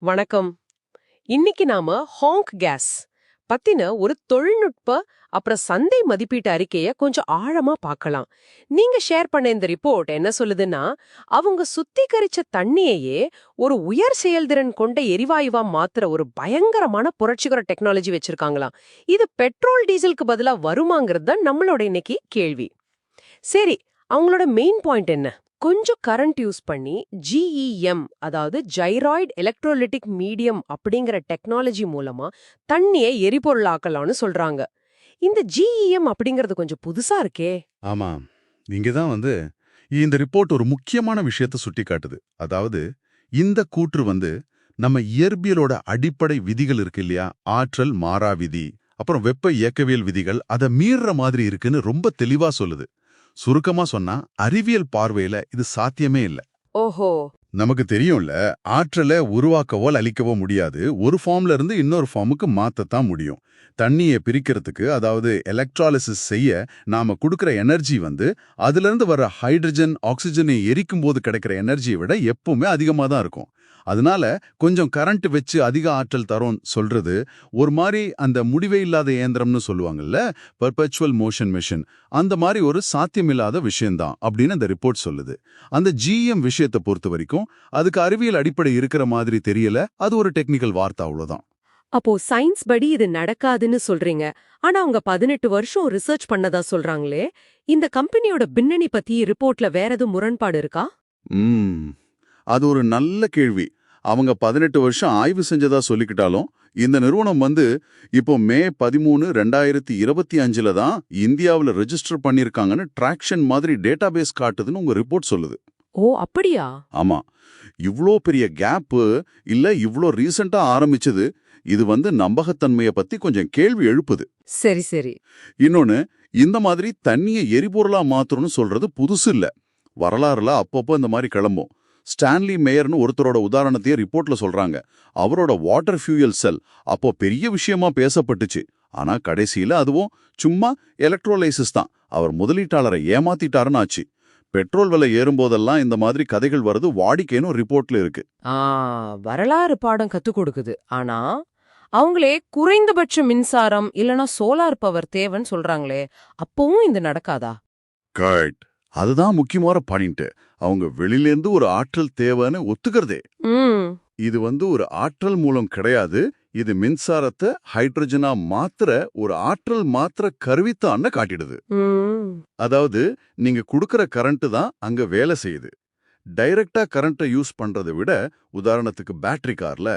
வணக்கம். இன்னைக்கு நாம ஹாங்க் கேஸ் பத்தின ஒரு தொழில்நுட்ப அப்புறம் சந்தை மதிப்பீட்டு அறிக்கைய கொஞ்சம் ஆழமா பார்க்கலாம். நீங்க ஷேர் பண்ண இந்த ரிப்போர்ட் என்ன சொல்லுதுன்னா, அவங்க சுத்திகரிச்ச தண்ணியையே ஒரு உயர் செயல்திறன் கொண்ட எரிவாயுவா மாத்துற ஒரு பயங்கரமான புரட்சிகர டெக்னாலஜி வச்சிருக்காங்களாம். இது பெட்ரோல் டீசலுக்கு பதிலா வருமாங்கிறது தான் நம்மளோட இன்னைக்கு கேள்வி. சரி, அவங்களோட மெயின் பாயிண்ட் என்ன? கொஞ்சம் கரண்ட் யூஸ் பண்ணி ஜிஇஎம், அதாவது ஜைராய்டு எலக்ட்ரோலிட்டிக் மீடியம் அப்படிங்கிற டெக்னாலஜி மூலமா தண்ணியை எரிபொருளாக்கலாம்னு சொல்றாங்க. இந்த ஜிஇஎம் அப்படிங்கிறது கொஞ்சம் புதுசா இருக்கே. ஆமா. இங்கதான் இந்த ரிப்போர்ட் ஒரு முக்கியமான விஷயத்தை சுட்டிக்காட்டுது. அதாவது இந்த கூற்று நம்ம இயற்பியலோட அடிப்படை விதிகள் இருக்கு இல்லையா, ஆற்றல் மாறா விதி, அப்புறம் வெப்ப இயக்கவியல் விதிகள், அதை மீறுற மாதிரி இருக்குன்னு ரொம்ப தெளிவா சொல்லுது. சுருக்கமா சொன்னா அறிவியல் பார்வையில இது சாத்தியமே இல்ல. ஓஹோ. நமக்கு தெரியும்ல, ஆற்றலை உருவாக்கவோ அழிக்கவோ முடியாது. ஒரு ஃபார்ம்ல இருந்து இன்னொரு ஃபார்முக்கு மாத்தத்தான் முடியும். தண்ணியை பிரிக்கிறதுக்கு, அதாவது எலக்ட்ராலிசிஸ் செய்ய நாம கொடுக்கிற எனர்ஜி அதுல இருந்து வர ஹைட்ரஜன் ஆக்சிஜனை எரிக்கும் போது கிடைக்கிற எனர்ஜியை விட எப்பவுமே அதிகமா தான் இருக்கும். அதனால கொஞ்சம் கரண்ட் வச்சு அதிக ஆற்றல் தரும் சொல்றது ஒரு மாதிரி அந்த முடிவே இல்லாத இயந்திரம்னு சொல்லுவாங்கல்ல, பெர்பெச்சுவல் மோஷன் மெஷின், அந்த மாதிரி ஒரு சாத்தியமில்லாத விஷயம்தான் அப்படின்னு அந்த ரிப்போர்ட் சொல்லுது. அந்த ஜிஎம் விஷயத்தை பொறுத்த வரைக்கும் அதுக்கு அறிவியல் அடிப்படை இருக்கிற மாதிரி தெரியல. அது ஒரு டெக்னிக்கல் வார்த்தை, அவ்வளவுதான். அப்போ சயின்ஸ் படி இது நடக்காதுன்னு சொல்றீங்க. ஆனா அவங்க 18 வருஷம் ரிசர்ச் பண்ணதா சொல்றாங்களே, இந்த கம்பெனியோட பின்னணி பத்தி ரிப்போர்ட்ல வேற எதுவும் முரண்பாடு இருக்கா? அது ஒரு நல்ல கேள்வி. அவங்க 18 வருஷம் ஆய்வு செஞ்சதா சொல்லிக்கிட்டாலும், இந்த நிறுவனம் இப்போ மே 13, 2025 தான் இந்தியாவில் ரெஜிஸ்டர் பண்ணிருக்காங்கன்னு டிராக்ஷன் மாதிரி டேட்டாபேஸ் காட்டுதுன்னு உங்க ரிப்போர்ட் சொல்லுது. ஓ, அப்படியா? ஆமா. இவ்ளோ பெரிய கேப்பு இல்ல, இவ்ளோ ரீசெண்டா ஆரம்பிச்சது, இது நம்பகத்தன்மையை பத்தி கொஞ்சம் கேள்வி எழுப்புது. சரி சரி. இன்னொன்னு, இந்த மாதிரி தண்ணியை எரிபொருளா மாத்தணும்னு சொல்றது புதுசு இல்ல. வரலாறுல அப்பப்போ இந்த மாதிரி கிளம்பும். ஸ்டான்லி மேயர்னு ஒருத்தரோட உதாரணத்தையே ரிப்போர்ட்ல சொல்றாங்க. அவரோட வாட்டர் ஃபியூயல் செல் அப்போ பெரிய விஷயமா பேசப்பட்டுச்சு. ஆனா கடைசியில அதுவும் சும்மா எலக்ட்ரோலைசிஸ் தான். அவர் முதலீட்டாளரை ஏமாத்திட்டாருன்னு ஆச்சு. பெட்ரோல் விலை ஏறும்போதெல்லாம் இந்த மாதிரி கதைகள் வருது வாடிக்கைன்னு ஒரு ரிப்போர்ட்ல இருக்கு. வரலாறு பாடம் கத்துக் கொடுக்குது. ஆனா அவங்களே குறைந்தபட்ச மின்சாரம் இல்லனா சோலார் பவர் தேவைன்னு சொல்றாங்களே, அப்பவும் இது நடக்காதா? கரெக்ட். அதுதான் முக்கியமான பாயிண்ட். அவங்க வெளியிலேருந்து ஒரு ஆற்றல் தேவைன்னு ஒத்துக்கிறதே. இது ஒரு ஆற்றல் மூலம் கிடையாது. இது மின்சாரத்தை ஹைட்ரஜனா மாத்திர ஒரு ஆற்றல் மாத்திர கருவித்தான்னு காட்டிடுது. அதாவது நீங்க கொடுக்கற கரண்ட் தான் அங்க வேலை செய்யுது. டைரக்டா கரண்ட்டை யூஸ் பண்றதை விட, உதாரணத்துக்கு பேட்டரி கார்ல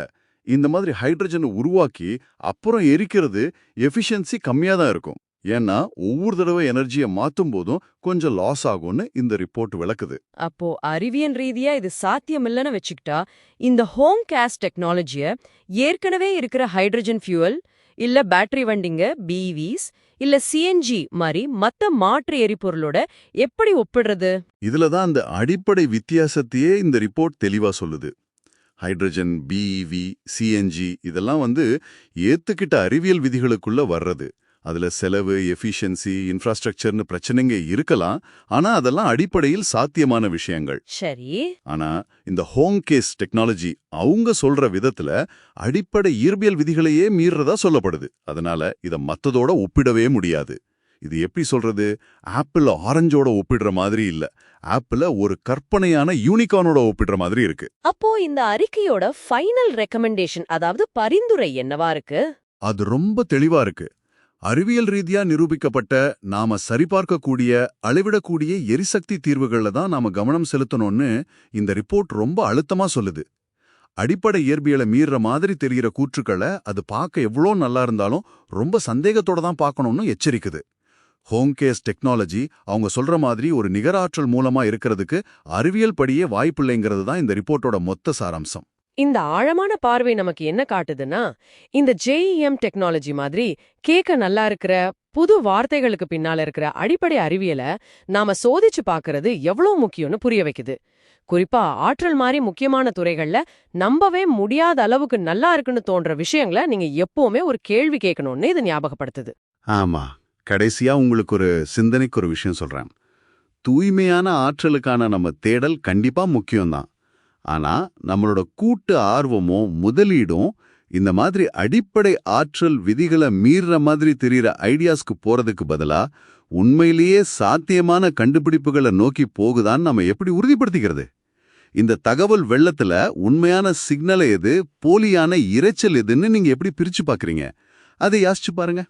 இந்த மாதிரி ஹைட்ரஜனை உருவாக்கி அப்புறம் எரிக்கிறது எஃபிஷியன்சி கம்மியா தான் இருக்கும். ஏன்னா ஒவ்வொரு தடவை எனர்ஜியை மாத்தும் போதும் கொஞ்சம் லாஸ் ஆகும்னு இந்த ரிப்போர்ட் விளக்குது. அப்போ அறிவியல் ரீதியா இது சாத்தியமில்லைன்னு வச்சுக்கிட்டா, இந்த ஹோம் கேஸ் டெக்னாலஜிய ஏற்கனவே இருக்கிற ஹைட்ரஜன் ஃபியூவல் இல்ல பேட்டரி வண்டிங்க பிவிஸ் இல்ல சிஎன்ஜி மாதிரி மத்த மாற்று எரிபொருளோட எப்படி ஒப்பிடுறது? இதுலதான் அந்த அடிப்படை வித்தியாசத்தையே இந்த ரிப்போர்ட் தெளிவா சொல்லுது. ஹைட்ரஜன், பிஇவி, சிஎன்ஜி இதெல்லாம் ஏத்துக்கிட்ட அறிவியல் விதிகளுக்குள்ள வர்றது. அதுல செலவு, எஃபிஷியன்சி, இன்ஃப்ராஸ்ட்ரக்சர்னு பிரச்சனைங்க இருக்கலாம். ஆனா அதெல்லாம் அடிப்படையில் சாத்தியமான விஷயங்கள். சரி. ஆனா இந்த ஹோம் கேஸ் டெக்னாலஜி அவங்க சொல்ற விதத்துல அடிப்படை இயற்பியல் விதிகளையே மீறதா சொல்லப்படுது. அதனால இத மத்ததோட ஒப்பிடவே முடியாது. இது எப்படி சொல்றது? ஆப்பிள் ஆரஞ்சோட ஒப்பிடுற மாதிரி இல்ல. ஆப்பிள ஒரு கற்பனையான யூனிகார்னோட ஒப்பிடுற மாதிரி இருக்கு. அப்போ இந்த அறிக்கையோட ஃபைனல் ரெக்கமெண்டேஷன், அதாவது பரிந்துரை என்னவா இருக்கு? அது ரொம்ப தெளிவா இருக்கு. அறிவியல் ரீதியா நிரூபிக்கப்பட்ட, நாம சரிபார்க்கக்கூடிய, அளவிடக்கூடிய எரிசக்தி தீர்வுகள்ல தான் நாம கவனம் செலுத்தணும்னு இந்த ரிப்போர்ட் ரொம்ப அழுத்தமா சொல்லுது. அடிப்படை இயற்பியலை மீறுற மாதிரி தெரிகிற கூற்றுக்களை அது பார்க்க எவ்வளோ நல்லா இருந்தாலும் ரொம்ப சந்தேகத்தோட தான் பார்க்கணும்னு எச்சரிக்குது. ஹோம் கேஸ் டெக்னாலஜி அவங்க சொல்ற மாதிரி ஒரு நிகராற்றல் மூலமா இருக்கிறதுக்கு அறிவியல் படியே வாய்ப்பில்லைங்கிறது தான் இந்த ரிப்போர்ட்டோட மொத்த சாராம்சம். இந்த ஆழமான பார்வை நமக்கு என்ன காட்டுதுன்னா, இந்த ஜேஇஎம் டெக்னாலஜி மாதிரி கேட்க நல்லா இருக்கிற புது வார்த்தைகளுக்கு பின்னால இருக்கிற அடிப்படை அறிவியலை நாம சோதிச்சு பார்க்கறது எவ்வளவு முக்கியம்னு புரிய வைக்குது. குறிப்பா ஆற்றல் மாதிரி முக்கியமான துறைகள்ல நம்பவே முடியாத அளவுக்கு நல்லா இருக்குன்னு தோன்ற விஷயங்களை நீங்க எப்பவுமே ஒரு கேள்வி கேட்கணும்னு இது ஞாபகப்படுத்துது. ஆமா. கடைசியா உங்களுக்கு ஒரு சிந்தனைக்கு ஒரு விஷயம் சொல்றேன். தூய்மையான ஆற்றலுக்கான நம்ம தேடல் கண்டிப்பா முக்கியம்தான். ஆனா நம்மளோட கூட்டு ஆர்வமும் முதலீடும் இந்த மாதிரி அடிப்படை ஆற்றல் விதிகளை மீறுற மாதிரி தெரியற ஐடியாஸ்க்கு போறதுக்கு பதிலா உண்மையிலேயே சாத்தியமான கண்டுபிடிப்புகளை நோக்கி போகுதான்னு நம்ம எப்படி உறுதிப்படுத்திக்கிறது? இந்த தகவல் வெள்ளத்துல உண்மையான சிக்னல் எது, போலியான இரைச்சல் எதுன்னு நீங்க எப்படி பிரிச்சு பாக்குறீங்க? அதை யோசிச்சு பாருங்க.